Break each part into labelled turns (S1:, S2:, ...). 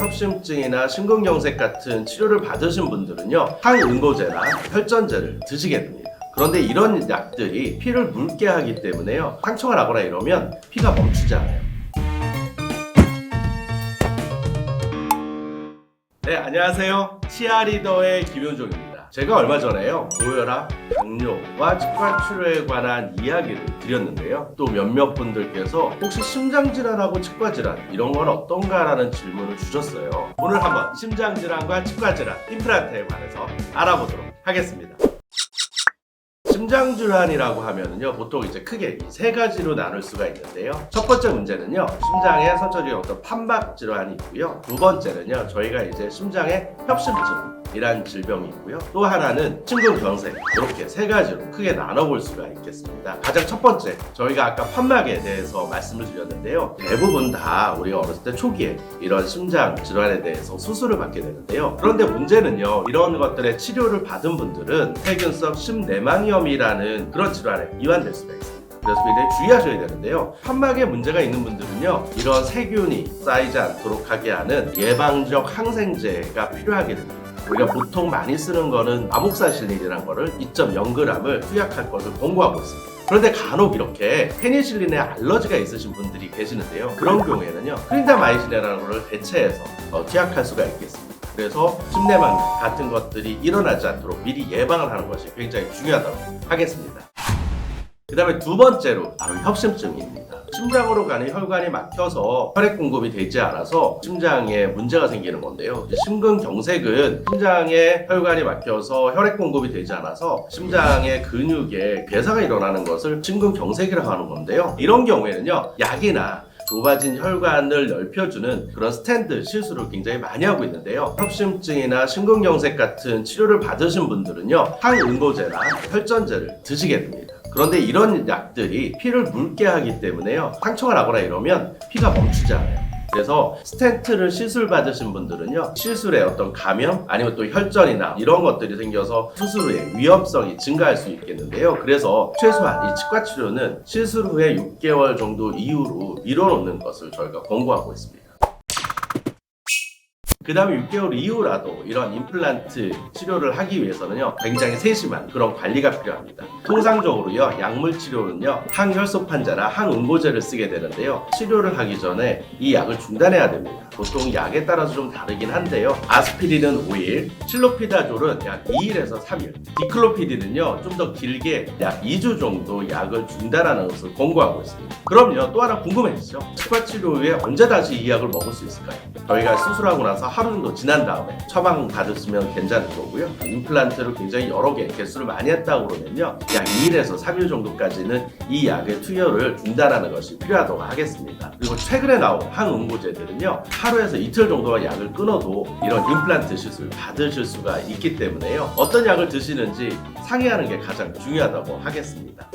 S1: 협심증이나 심근경색 같은 치료를 받으신 분들은요, 항응고제나 혈전제를 드시게 됩니다. 그런데 이런 약들이 피를 묽게 하기 때문에요, 상처가 나거나 이러면 피가 멈추지 않아요. 네, 안녕하세요. 치아리더의 김현종입니다. 제가 얼마 전에요, 고혈압, 당뇨와 치과 치료에 관한 이야기를 드렸는데요. 또 몇몇 분들께서 혹시 심장질환하고 치과질환 이런 건 어떤가라는 질문을 주셨어요. 오늘 한번 심장질환과 치과질환, 임플란트에 관해서 알아보도록 하겠습니다. 심장질환이라고 하면은요, 보통 이제 크게 이 세 가지로 나눌 수가 있는데요. 첫 번째 문제는요, 심장에 선천적인 어떤 판막 질환이 있고요. 두 번째는요, 저희가 이제 심장에 협심증이란 질병이 있고요. 또 하나는 심근경색, 이렇게 세 가지로 크게 나눠볼 수가 있겠습니다. 가장 첫 번째, 저희가 아까 판막에 대해서 말씀을 드렸는데요. 대부분 다 우리가 어렸을 때 초기에 이런 심장 질환에 대해서 수술을 받게 되는데요. 그런데 문제는요, 이런 것들의 치료를 받은 분들은 세균성 심내망염이라는 그런 질환에 이완될 수가 있습니다. 그래서 굉장히 주의하셔야 되는데요. 판막에 문제가 있는 분들은요, 이런 세균이 쌓이지 않도록 하게 하는 예방적 항생제가 필요하게 됩니다. 우리가 보통 많이 쓰는 거는 아목사실린이라는 거를 2.0g을 투약할 것을 권고하고 있습니다. 그런데 간혹 이렇게 페니실린에 알러지가 있으신 분들이 계시는데요. 그런 경우에는요, 클린다마이신이라는 거를 대체해서 투약할 수가 있겠습니다. 그래서 심내망염 같은 것들이 일어나지 않도록 미리 예방을 하는 것이 굉장히 중요하다고 하겠습니다. 그 다음에 두 번째로 바로 협심증입니다. 심장으로 가는 혈관이 막혀서 혈액 공급이 되지 않아서 심장에 문제가 생기는 건데요. 심근경색은 심장에 혈관이 막혀서 혈액 공급이 되지 않아서 심장의 근육에 괴사가 일어나는 것을 심근경색이라고 하는 건데요. 이런 경우에는요, 약이나 좁아진 혈관을 넓혀주는 그런 스탠드 시술을 굉장히 많이 하고 있는데요. 협심증이나 심근경색 같은 치료를 받으신 분들은요, 항응고제나 혈전제를 드시게 됩니다. 그런데 이런 약들이 피를 묽게 하기 때문에요, 상처가 나거나 이러면 피가 멈추지 않아요. 그래서 스텐트를 시술 받으신 분들은요, 시술에 어떤 감염 아니면 또 혈전이나 이런 것들이 생겨서 수술 후에 위험성이 증가할 수 있겠는데요. 그래서 최소한 이 치과 치료는 시술 후에 6개월 정도 이후로 미뤄놓는 것을 저희가 권고하고 있습니다. 그 다음에 6개월 이후라도 이런 임플란트 치료를 하기 위해서는요, 굉장히 세심한 그런 관리가 필요합니다. 통상적으로요, 약물 치료는요, 항혈소판제나 항응고제를 쓰게 되는데요, 치료를 하기 전에 이 약을 중단해야 됩니다. 보통 약에 따라서 좀 다르긴 한데요, 아스피린은 5일, 실로피다졸은 약 2일에서 3일, 디클로피딘은요, 좀 더 길게 약 2주 정도 약을 중단하는 것을 권고하고 있습니다. 그럼요, 또 하나 궁금해지죠? 치과 치료 후에 언제 다시 이 약을 먹을 수 있을까요? 저희가 수술하고 나서 하루 정도 지난 다음에 처방 받으시면 괜찮을 거고요. 임플란트를 굉장히 여러 개 개수를 많이 했다고 그러면요, 약 2일에서 3일 정도까지는 이 약의 투여를 중단하는 것이 필요하다고 하겠습니다. 그리고 최근에 나온 항응고제들은요, 하루에서 이틀 정도만 약을 끊어도 이런 임플란트 시술 받으실 수가 있기 때문에요, 어떤 약을 드시는지 상의하는 게 가장 중요하다고 하겠습니다.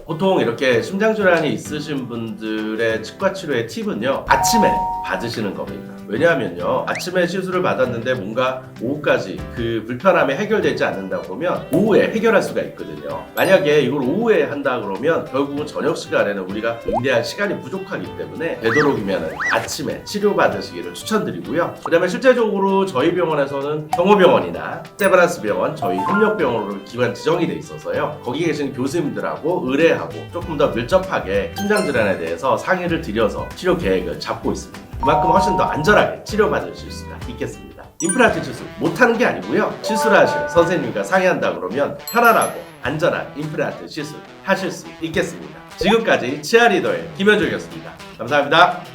S1: 보통 이렇게 심장질환이 있으신 분들의 치과 치료의 팁은요, 아침에 받으시는 겁니다. 왜냐하면요, 아침에 시술을 받았는데 뭔가 오후까지 그 불편함이 해결되지 않는다 그러면 오후에 해결할 수가 있거든요. 만약에 이걸 오후에 한다 그러면 결국은 저녁 시간에는 우리가 응대할 시간이 부족하기 때문에 되도록이면 아침에 치료받으시기를 추천드리고요. 그 다음에 실제적으로 저희 병원에서는 경호병원이나 세브란스 병원, 저희 협력병원으로 기관 지정이 돼 있어서요, 거기 계신 교수님들하고 의뢰하고 조금 더 밀접하게 심장질환에 대해서 상의를 드려서 치료 계획을 잡고 있습니다. 그만큼 훨씬 더 안전하게 치료받으실 수가 있겠습니다. 임플란트 시술 못하는 게 아니고요, 시술하실 선생님과 상의한다 그러면 편안하고 안전한 임플란트 시술 하실 수 있겠습니다. 지금까지 치아리더의 김현종이었습니다. 감사합니다.